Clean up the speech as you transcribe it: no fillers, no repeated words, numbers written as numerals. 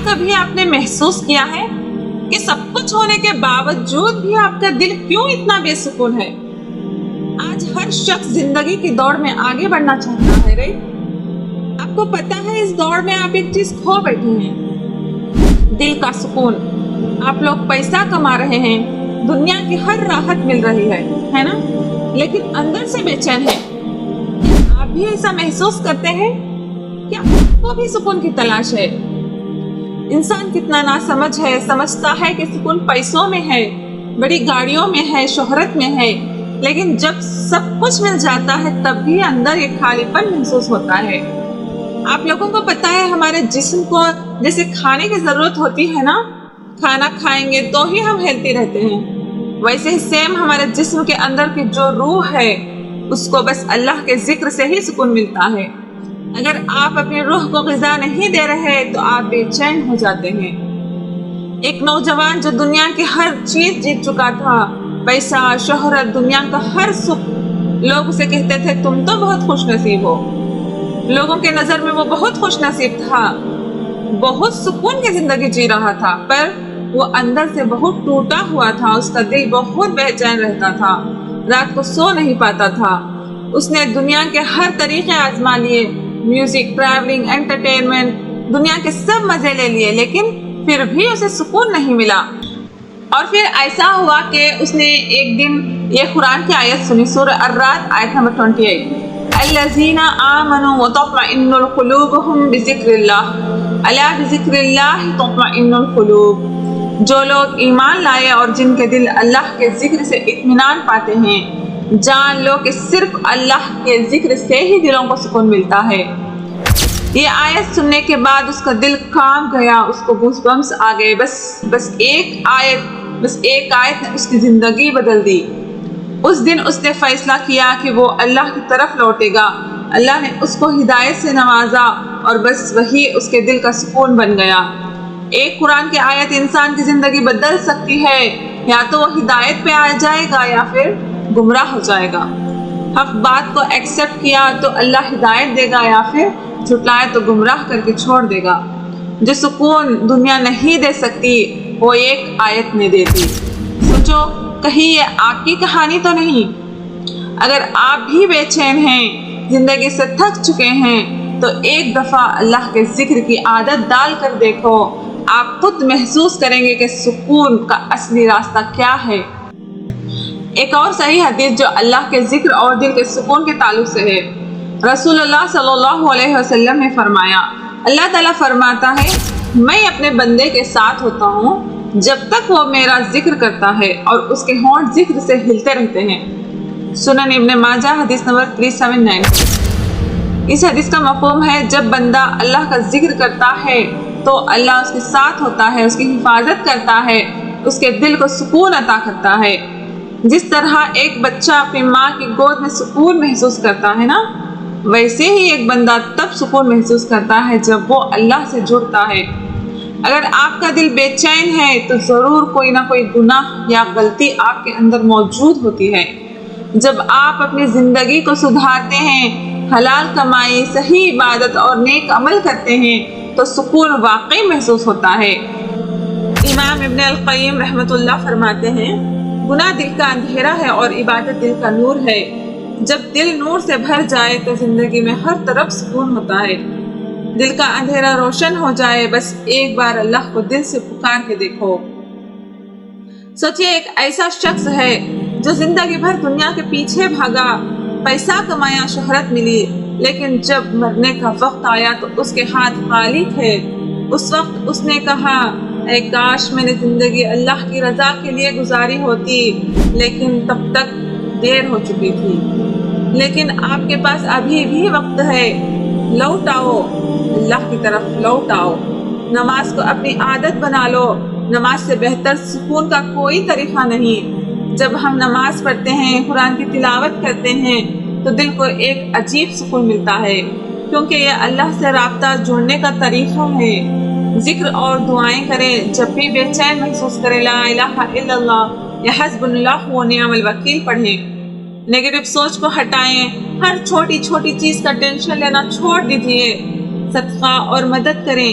کبھی آپ نے محسوس کیا ہے کہ سب کچھ ہونے کے باوجود بھی آپ کا دل کیوں اتنا بے سکون ہے؟ آج ہر شخص زندگی کی دوڑ میں آگے بڑھنا چاہتا ہے، رائٹ؟ آپ کو پتا ہے اس دوڑ میں آپ ایک چیز کھو بیٹھے ہیں، دل کا سکون۔ آپ لوگ پیسہ کما رہے ہیں، دنیا کی ہر راحت مل رہی ہے نا؟ لیکن اندر سے بے چین ہے۔ آپ بھی ایسا محسوس کرتے ہیں کہ آپ کو بھی سکون کی تلاش ہے؟ انسان کتنا ناسمجھ ہے، سمجھتا ہے کہ سکون پیسوں میں ہے، بڑی گاڑیوں میں ہے، شہرت میں ہے، لیکن جب سب کچھ مل جاتا ہے تب بھی اندر ایک خالی پن محسوس ہوتا ہے۔ آپ لوگوں کو پتا ہے ہمارے جسم کو جیسے کھانے کی ضرورت ہوتی ہے نا، کھانا کھائیں گے تو ہی ہم ہیلتھی رہتے ہیں، ویسے ہی سیم ہمارے جسم کے اندر کی جو روح ہے اس کو بس اللہ کے ذکر سے ہی سکون ملتا ہے۔ اگر آپ اپنی روح کو غذا نہیں دے رہے تو آپ بے چین ہو جاتے ہیں۔ ایک نوجوان جو دنیا کی ہر چیز جیت چکا تھا، پیسہ، شہرت، دنیا کا ہر سکھ، لوگ اسے کہتے تھے تم تو بہت خوش نصیب ہو۔ لوگوں کے نظر میں وہ بہت خوش نصیب تھا، بہت سکون کی زندگی جی رہا تھا، پر وہ اندر سے بہت ٹوٹا ہوا تھا، اس کا دل بہت بے چین رہتا تھا، رات کو سو نہیں پاتا تھا۔ اس نے دنیا کے ہر طریقے آزما لیے، میوزک، ٹریولنگ، انٹرٹینمنٹ، دنیا کے سب مزے لے لیے، لیکن پھر بھی اسے سکون نہیں ملا۔ اور پھر ایسا ہوا کہ اس نے ایک دن یہ قرآن کی آیت سنی، سورہ الرعد آیت نمبر 28، الذین آمنوا وتطمئن قلوبهم بذکر اللہ، الا بذکر اللہ تطمئن القلوب۔ جو لوگ ایمان لائے اور جن کے دل اللہ کے ذکر سے اطمینان پاتے ہیں، جان لو کہ صرف اللہ کے ذکر سے ہی دلوں کو سکون ملتا ہے۔ یہ آیت سننے کے بعد اس کا دل کانپ گیا، اس کو گوس بمس آ گئے۔ بس ایک آیت نے اس کی زندگی بدل دی۔ اس دن اس نے فیصلہ کیا کہ وہ اللہ کی طرف لوٹے گا۔ اللہ نے اس کو ہدایت سے نوازا اور بس وہی اس کے دل کا سکون بن گیا۔ ایک قرآن کی آیت انسان کی زندگی بدل سکتی ہے، یا تو وہ ہدایت پہ آ جائے گا یا پھر گمراہ ہو جائے گا۔ حق بات کو ایکسپٹ کیا تو اللہ ہدایت دے گا، یا پھر جھٹلائے تو گمراہ کر کے چھوڑ دے گا۔ جو سکون دنیا نہیں دے سکتی وہ ایک آیت نے دیتی۔ سوچو کہیں یہ آپ کی کہانی تو نہیں؟ اگر آپ بھی بے چین ہیں، زندگی سے تھک چکے ہیں، تو ایک دفعہ اللہ کے ذکر کی عادت ڈال کر دیکھو، آپ خود محسوس کریں گے کہ سکون کا اصلی راستہ کیا ہے۔ ایک اور صحیح حدیث جو اللہ کے ذکر اور دل کے سکون کے تعلق سے ہے، رسول اللہ صلی اللہ علیہ وسلم نے فرمایا، اللہ تعالیٰ فرماتا ہے میں اپنے بندے کے ساتھ ہوتا ہوں جب تک وہ میرا ذکر کرتا ہے اور اس کے ہونٹ ذکر سے ہلتے رہتے ہیں۔ سنن ابن ماجہ حدیث نمبر 379۔ اس حدیث کا مفہوم ہے جب بندہ اللہ کا ذکر کرتا ہے تو اللہ اس کے ساتھ ہوتا ہے، اس کی حفاظت کرتا ہے، اس کے دل کو سکون عطا کرتا ہے۔ جس طرح ایک بچہ اپنی ماں کی گود میں سکون محسوس کرتا ہے نا، ویسے ہی ایک بندہ تب سکون محسوس کرتا ہے جب وہ اللہ سے جڑتا ہے۔ اگر آپ کا دل بے چین ہے تو ضرور کوئی نہ کوئی گناہ یا غلطی آپ کے اندر موجود ہوتی ہے۔ جب آپ اپنی زندگی کو سدھارتے ہیں، حلال کمائی، صحیح عبادت اور نیک عمل کرتے ہیں تو سکون واقعی محسوس ہوتا ہے۔ امام ابن القیم رحمۃ اللہ فرماتے ہیں، گناہ دل کا اندھیرا ہے اور عبادت دل کا نور ہے۔ جب دل نور سے بھر جائے تو زندگی میں ہر طرف سکون ہوتا ہے۔ دل کا اندھیرا روشن ہو جائے، بس ایک بار اللہ کو دل سے پکار کے دیکھو۔ سوچئے ایک ایسا شخص ہے جو زندگی بھر دنیا کے پیچھے بھاگا، پیسہ کمایا، شہرت ملی، لیکن جب مرنے کا وقت آیا تو اس کے ہاتھ خالی تھے۔ اس وقت اس نے کہا، اے کاش میں نے زندگی اللہ کی رضا کے لیے گزاری ہوتی، لیکن تب تک دیر ہو چکی تھی۔ لیکن آپ کے پاس ابھی بھی وقت ہے، لوٹ آؤ، اللہ کی طرف لوٹ آؤ۔ نماز کو اپنی عادت بنا لو، نماز سے بہتر سکون کا کوئی طریقہ نہیں۔ جب ہم نماز پڑھتے ہیں، قرآن کی تلاوت کرتے ہیں تو دل کو ایک عجیب سکون ملتا ہے، کیونکہ یہ اللہ سے رابطہ جوڑنے کا طریقہ ہے۔ ذکر اور دعائیں کریں، جب بھی بے چین محسوس کریں لا الہ الا اللہ یا حسب اللہ و نعم الوکیل پڑھیں۔ نیگیٹو سوچ کو ہٹائیں، ہر چھوٹی چھوٹی چیز کا ٹینشن لینا چھوڑ دیجیے، صدقہ اور مدد کریں،